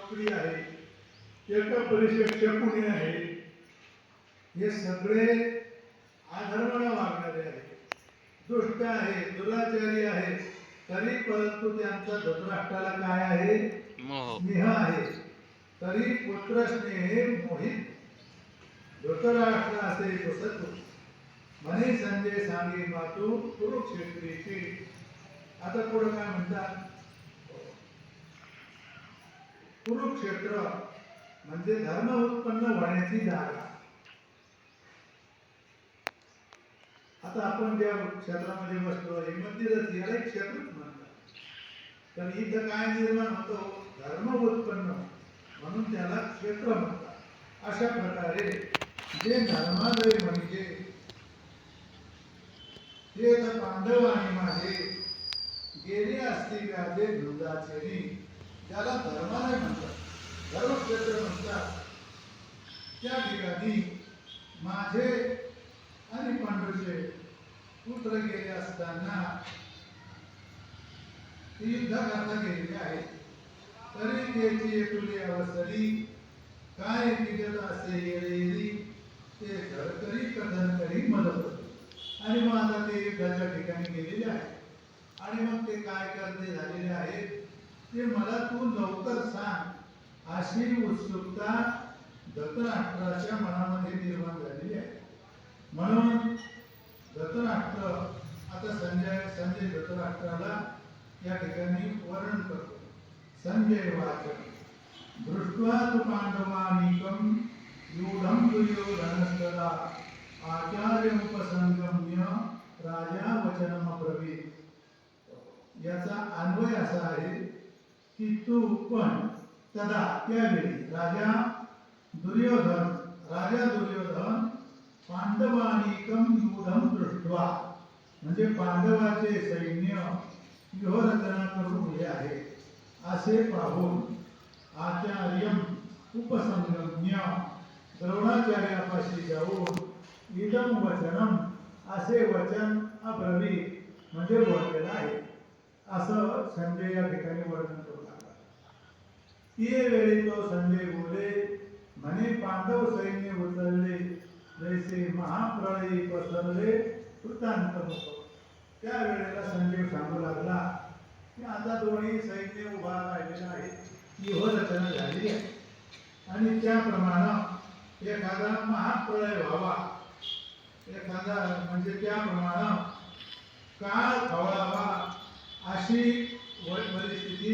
गावकरी आहे, एका परिषद शकुनी आहे, हे सगळे अधर्माला वागणारे आहेत, दुष्ट आहे, दुराचारी आहे, तरी परंतु त्यांचा धृतराष्ट्राला काय आहे? स्नेह आहे. तरी पुत्रस्नेहे मोहित धृतराष्ट्र असे बसतो म्हणे संजय सांगे मातू कुरुक्षेत्रीची. आता पुढे काय म्हणतात? कुरुक्षेत्र म्हणजे धर्म उत्पन्न होण्याची जागा. आता आपण ज्या क्षेत्रामध्ये बसतो हे मंदिरच, याला एक क्षेत्रच म्हणतात. तर इथं काय निर्माण होतो? धर्म उत्पन्न, म्हणून त्याला क्षेत्र म्हणतात. अशा प्रकारे जे धर्मालय म्हणजे ते पांडव आणि माझे गेले असतील गाजे वृंदाचेरी, त्याला धर्मालय म्हणतात, धर्मक्षेत्र म्हणतात. त्या ठिकाणी माझे आणि पांडूचे पुत्र गेले असताना ती युद्धाकरता गेलेले आहेत. तरी त्याची एकुली अवसरी काय निघत असे येळेरी, ते घडकरी कथन करी मदत. आणि मग आता ते युद्धाच्या ठिकाणी गेलेले आहेत आणि मग ते काय करते झालेले आहेत ते मला तू लवकर सांग, अशी उत्सुकता धृतराष्ट्राच्या मनामध्ये निर्माण झालेली आहे. म्हणून धृतराष्ट्र आता संजय धृतराष्ट्राला या ठिकाणी वर्णन करतो. संजय वाचन दृष्ट्वा तु पांडवानीकं यूढं दुर्योधनस्तदा आचार्यमुपसंगम्य राजा वचनमब्रवीत्. याचा अन्वय असा आहे की तू पण तदा त्यावेळी राजा दुर्योधन पांडवानीकं यूढं दृष्ट्वा म्हणजे पांडवाचे सैन्य व्यूहरचना करून उभे आहे असे पाहून आचार्यम उपसंगम्य द्रोणाचार्यापाशी जाऊन इदम वचनम असे वचन अब्रवीत म्हणजे बोललेलं आहे असं संजय या ठिकाणी वर्णन करू लागला. ये वेळी तो संजय बोले म्हणे पांडव सैन्य उचलले जैसे महाप्रळयी पसरले वृत्तांत होतो. त्या वेळेला संजय सांगू लागला की आता दोन्ही सैन्य उभा राहिलेला आहे, व्यूहरचना झालेली आहे आणि त्याप्रमाणे एखादा महाप्रळय व्हावा, एखादा म्हणजे त्याप्रमाणे काळ खवळावा अशी परिस्थिती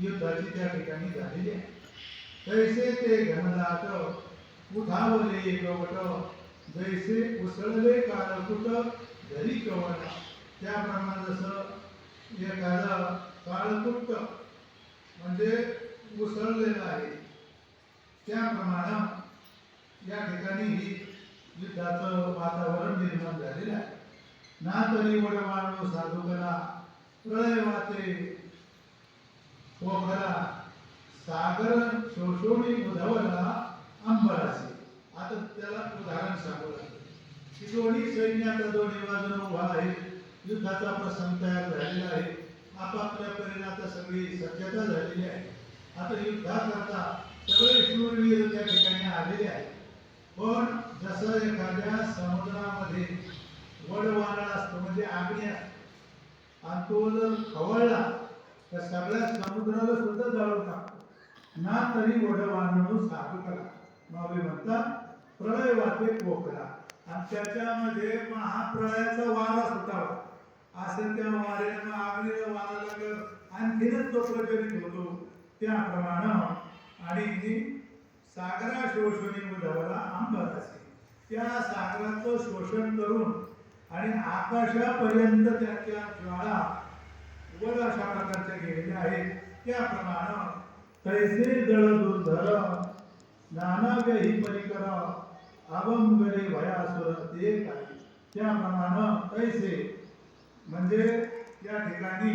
युद्धाची त्या ठिकाणी झालेली आहे. तैसे ते घनदाट उठावले कवट जैसे उसळले काळकुट घरी कवट. त्याप्रमाणे जसं एखादा काळकुट म्हणजे उसळलेला आहे त्याप्रमाणे या ठिकाणी युद्धाचं वातावरण निर्माण झालेलं आहे. ना तरी वडवाणू साधुकला प्रळय वाते पोखरा सागर शोषोणी उधवला अंबरासी. आता त्याला उदाहरण सांगू लागले की दोन्ही सैन्य आता दोन्ही बाजूने उभा आहे, युद्धाचा प्रसंग तयार झालेला आहे, आपापल्या परिणामात सगळी सज्जता झालेली आहे. आता युद्धाकरता सगळे शूरवीर त्या ठिकाणी आलेले आहेत. पण जसं एखाद्या समुद्रामध्ये वडवानळ असतो म्हणजे आग्नी असतो आणि तो जर खवळला तर सगळ्या समुद्राला सुद्धा जाळून टाकतो. ना तरी वडवानळ साधुकला मावे म्हणतात प्रळय वाटे पोखरा. आणि त्याच्यामध्ये महाप्रळयाचा वारा सुटावा असं त्या वाऱ्यानं आग्नीला वारा लागलं आणखीनच तो प्रज्वलित होतो. त्याप्रमाणे आणि सागरा शोषणी उधवला अंबरासी. त्या सागराचं शोषण करून आणि आकाशापर्यंत त्याच्या ज्वाळा वर अशा प्रकारच्या गेलेल्या आहेत. त्याप्रमाणे तैसे जळ दुर्धर नानाव्यही परिकर अवंगले भयासुर ते काही. त्याप्रमाणे तैसे म्हणजे या ठिकाणी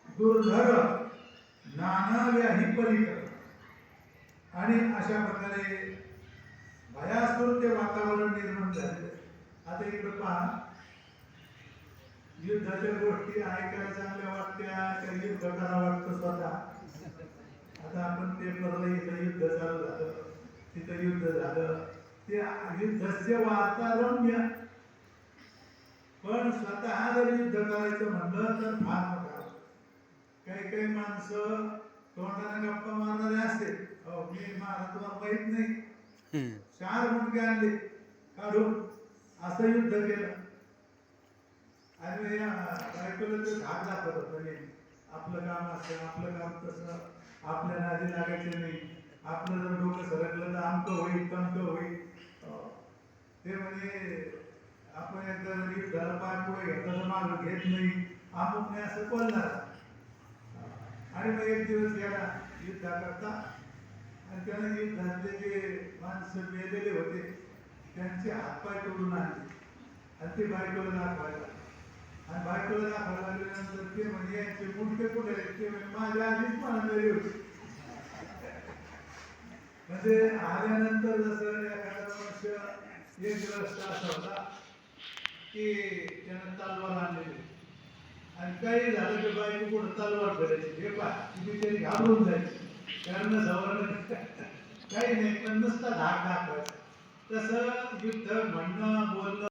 दुर्धर नानाव्याही परिकर आणि अशा प्रकारे भयासुर ते वातावरण निर्माण झाले. आता इकडे पहा, युद्धाच्या गोष्टी ऐकायला चांगल्या वाटत्या, त्या युद्ध करावं वाटतं स्वतः, युद्ध झालं, ते युद्धाचे वार्ता रम्य, पण स्वतः जर युद्ध करायचं म्हणलं तर फार मोठा. काही काही माणसं तोंडाने गप्पा मारणारे असते, मी महाराज तुम्हाला माहित नाही, 4 मुंडके आणले काढून असं युद्ध केलं. आणि बायकोला ते धाक दाखवत होतं, आपलं काम असं, आपलं काम तसं, आपल्या नादी लागायचं नाही, आपलं जर डोकं सरकलं तर आमकं होईल तमकं होईल. ते म्हणजे आपण एकदा युद्धाला पाय पुढे घेतलं तर मागं घेत नाही, अमुक नाही असं बोलणार. आणि मग एक दिवस गेला युद्धाकरता, आणि त्यानं युद्धातले जे माणसं मेलेले होते त्यांचे हातपाय तोडून आणले आणि ते बायकोला दाखवायला. आणि बायकोला दाखवायला लागल्यानंतर ते म्हणजे यांचे मुंडके कुठे आहेत, ते माझ्या आधीच मला मेले होते. म्हणजे आल्यानंतर जसं एखादा मनुष्य एक ग्रस्त असा होता की त्यानं तलवार आणलेली, आणि काही झालं की बायको कुठं तलवार करायची, हे पाय बिचारी घाबरून जायची, कारण सवरण काही नाही, पण नुसता धाक दाखवायचा. तसं युद्ध म्हणणं बोलणं